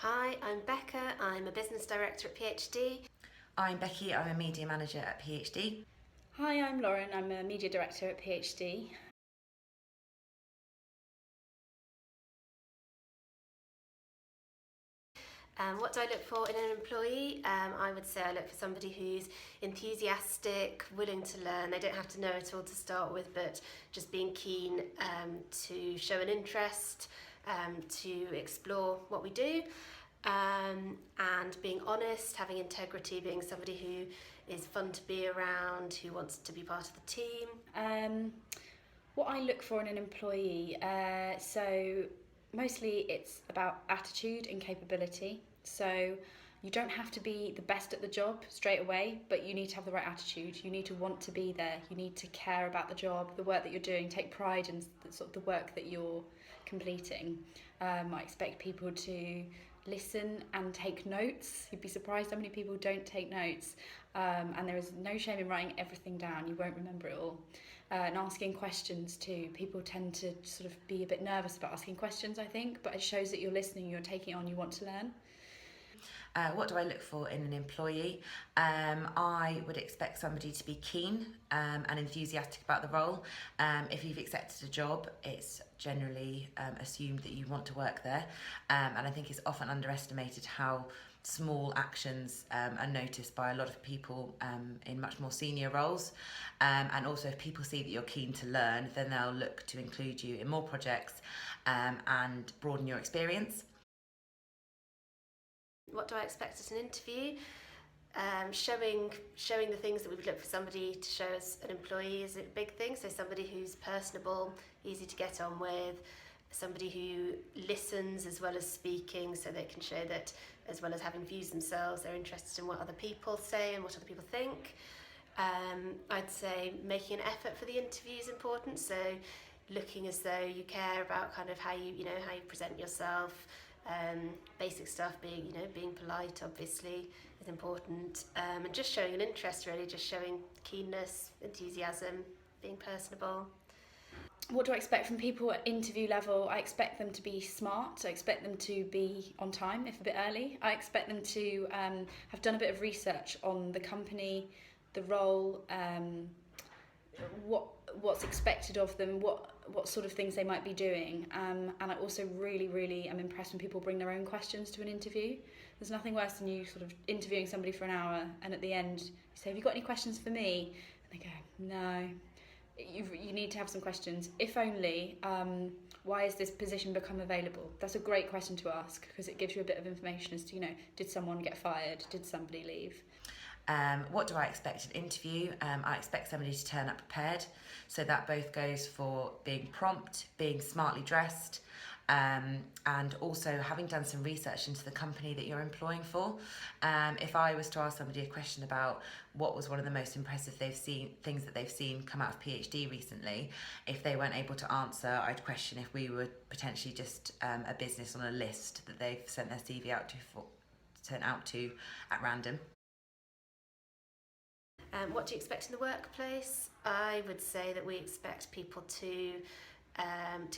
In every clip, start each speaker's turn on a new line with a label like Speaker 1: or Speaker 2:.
Speaker 1: Hi, I'm Becca. I'm a business director at PhD.
Speaker 2: I'm Becky, I'm a media manager at PhD.
Speaker 3: Hi, I'm Lauren. I'm a media director at PhD.
Speaker 1: What do I look for in an employee? I would say I look for somebody who's enthusiastic, willing to learn. They don't have to know it all to start with, but just being keen to show an interest, to explore what we do, and being honest, having integrity, being somebody who is fun to be around, who wants to be part of the team.
Speaker 3: What I look for in an employee, so mostly it's about attitude and capability. So you don't have to be the best at the job straight away, but you need to have the right attitude. You need to want to be there. You need to care about the job, the work that you're doing, take pride in the work that you're completing. I expect people to listen and take notes. You'd be surprised how many people don't take notes. And there is no shame in writing everything down. You won't remember it all. And asking questions too. People tend to sort of be a bit nervous about asking questions, I think, but it shows that you're listening, you're taking it on, you want to learn.
Speaker 2: What do I look for in an employee? I would expect somebody to be keen and enthusiastic about the role. If you've accepted a job, it's generally assumed that you want to work there. And I think it's often underestimated how small actions are noticed by a lot of people in much more senior roles. And also if people see that you're keen to learn, then they'll look to include you in more projects and broaden your experience.
Speaker 1: What do I expect at an interview? Showing the things that we would look for somebody to show as an employee is a big thing. So somebody who's personable, easy to get on with, somebody who listens as well as speaking, so they can show that as well as having views themselves, they're interested in what other people say and what other people think. I'd say making an effort for the interview is important. So looking as though you care about kind of how you present yourself. Basic stuff, being polite obviously is important, and just showing an interest, really, just showing keenness, enthusiasm, being personable.
Speaker 3: What do I expect from people at interview level? I expect them to be smart. I expect them to be on time, if a bit early. I expect them to have done a bit of research on the company, the role, what's expected of them, what sort of things they might be doing. And I also really am impressed when people bring their own questions to an interview. There's nothing worse than you sort of interviewing somebody for an hour and at the end you say, have you got any questions for me? And they go, no. You need to have some questions. If only, why has this position become available? That's a great question to ask because it gives you a bit of information as to, did someone get fired? Did somebody leave?
Speaker 2: What do I expect at an interview? I expect somebody to turn up prepared. So that both goes for being prompt, being smartly dressed, and also having done some research into the company that you're employing for. If I was to ask somebody a question about what was one of the most impressive things that they've seen come out of PhD recently, if they weren't able to answer, I'd question if we were potentially just a business on a list that they've sent their CV sent out to at random.
Speaker 1: What do you expect in the workplace? I would say that we expect people to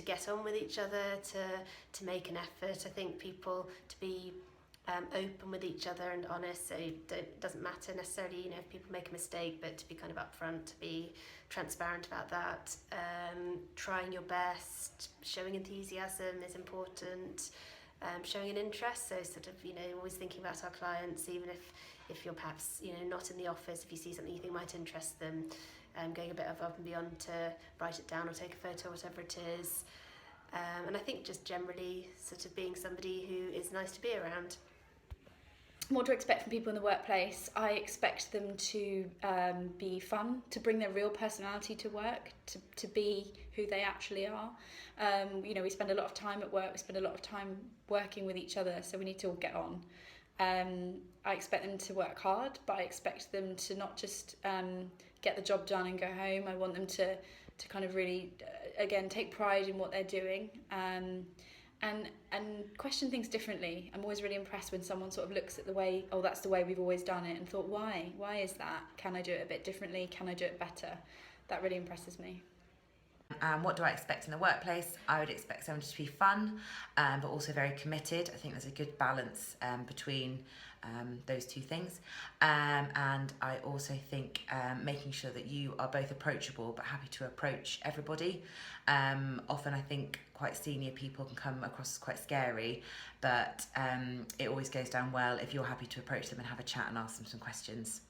Speaker 1: get on with each other, to make an effort. I think people to be open with each other and honest, so it doesn't matter necessarily if people make a mistake, but to be kind of upfront, to be transparent about that. Trying your best, showing enthusiasm is important. Showing an interest, so sort of always thinking about our clients, even if you're perhaps not in the office, if you see something you think might interest them, going a bit above and beyond to write it down or take a photo, whatever it is. And I think just generally sort of being somebody who is nice to be around.
Speaker 3: What do I expect from people in the workplace? I expect them to be fun, to bring their real personality to work, to be who they actually are. We spend a lot of time at work, we spend a lot of time working with each other, so we need to all get on. I expect them to work hard, but I expect them to not just get the job done and go home. I want them to kind of really, again, take pride in what they're doing. And question things differently. I'm always really impressed when someone sort of looks at the way, oh, that's the way we've always done it, and thought, why? Why is that? Can I do it a bit differently? Can I do it better? That really impresses me.
Speaker 2: And what do I expect in the workplace? I would expect somebody to be fun, but also very committed. I think there's a good balance between those two things. And I also think making sure that you are both approachable but happy to approach everybody. Often I think quite senior people can come across as quite scary, but it always goes down well if you're happy to approach them and have a chat and ask them some questions.